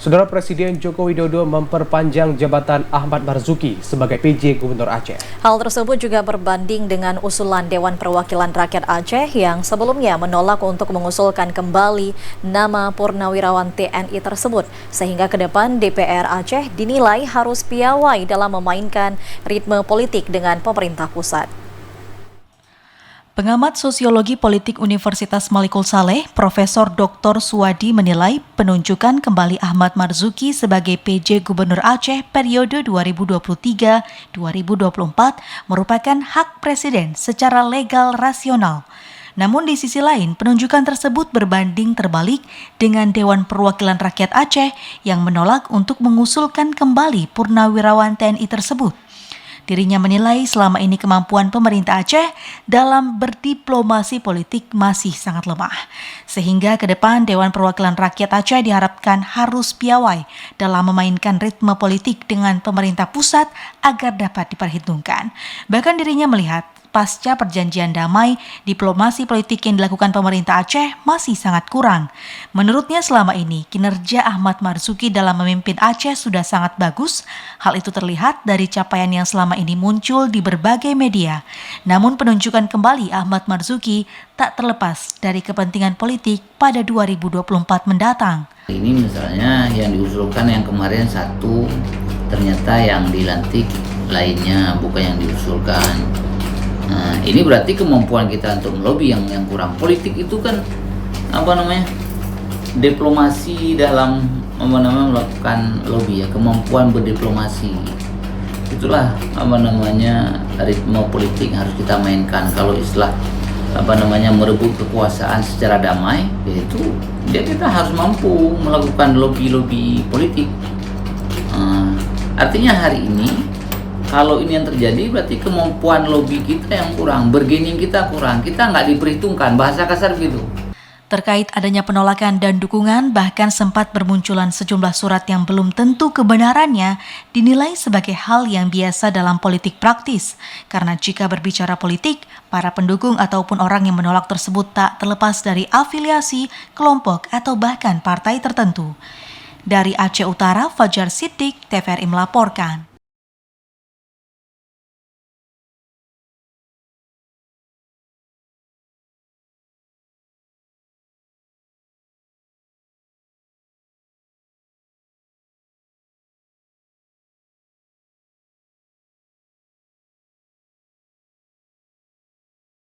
Saudara Presiden Joko Widodo memperpanjang jabatan Ahmad Marzuki sebagai PJ Gubernur Aceh. Hal tersebut juga berbanding dengan usulan Dewan Perwakilan Rakyat Aceh yang sebelumnya menolak untuk mengusulkan kembali nama Purnawirawan TNI tersebut. Sehingga ke depan DPR Aceh dinilai harus piawai dalam memainkan ritme politik dengan pemerintah pusat. Pengamat Sosiologi Politik Universitas Malikul Saleh, Profesor Dr. Suwadi menilai penunjukan kembali Ahmad Marzuki sebagai PJ Gubernur Aceh periode 2023-2024 merupakan hak Presiden secara legal rasional. Namun di sisi lain, penunjukan tersebut berbanding terbalik dengan Dewan Perwakilan Rakyat Aceh yang menolak untuk mengusulkan kembali Purnawirawan TNI tersebut. Dirinya menilai selama ini kemampuan pemerintah Aceh dalam berdiplomasi politik masih sangat lemah. Sehingga ke depan Dewan Perwakilan Rakyat Aceh diharapkan harus piawai dalam memainkan ritme politik dengan pemerintah pusat agar dapat diperhitungkan. Bahkan dirinya melihat pasca perjanjian damai, diplomasi politik yang dilakukan pemerintah Aceh masih sangat kurang. Menurutnya selama ini, kinerja Ahmad Marzuki dalam memimpin Aceh sudah sangat bagus. Hal itu terlihat dari capaian yang selama ini muncul di berbagai media. Namun penunjukan kembali Ahmad Marzuki tak terlepas dari kepentingan politik pada 2024 mendatang. Ini misalnya yang diusulkan yang kemarin satu, ternyata yang dilantik lainnya bukan yang diusulkan. Nah, ini berarti kemampuan kita untuk melobi yang kurang. Politik itu kan diplomasi dalam melakukan lobby ya, kemampuan berdiplomasi. Itulah ritme politik harus kita mainkan. Kalau istilah merebut kekuasaan secara damai, yaitu kita harus mampu melakukan lobby politik. Artinya hari ini kalau ini yang terjadi berarti kemampuan lobby kita yang kurang, bargaining kita kurang, kita nggak diperhitungkan, bahasa kasar gitu. Terkait adanya penolakan dan dukungan, bahkan sempat bermunculan sejumlah surat yang belum tentu kebenarannya dinilai sebagai hal yang biasa dalam politik praktis. Karena jika berbicara politik, para pendukung ataupun orang yang menolak tersebut tak terlepas dari afiliasi, kelompok, atau bahkan partai tertentu. Dari Aceh Utara, Fajar Siddiq, TVRI melaporkan.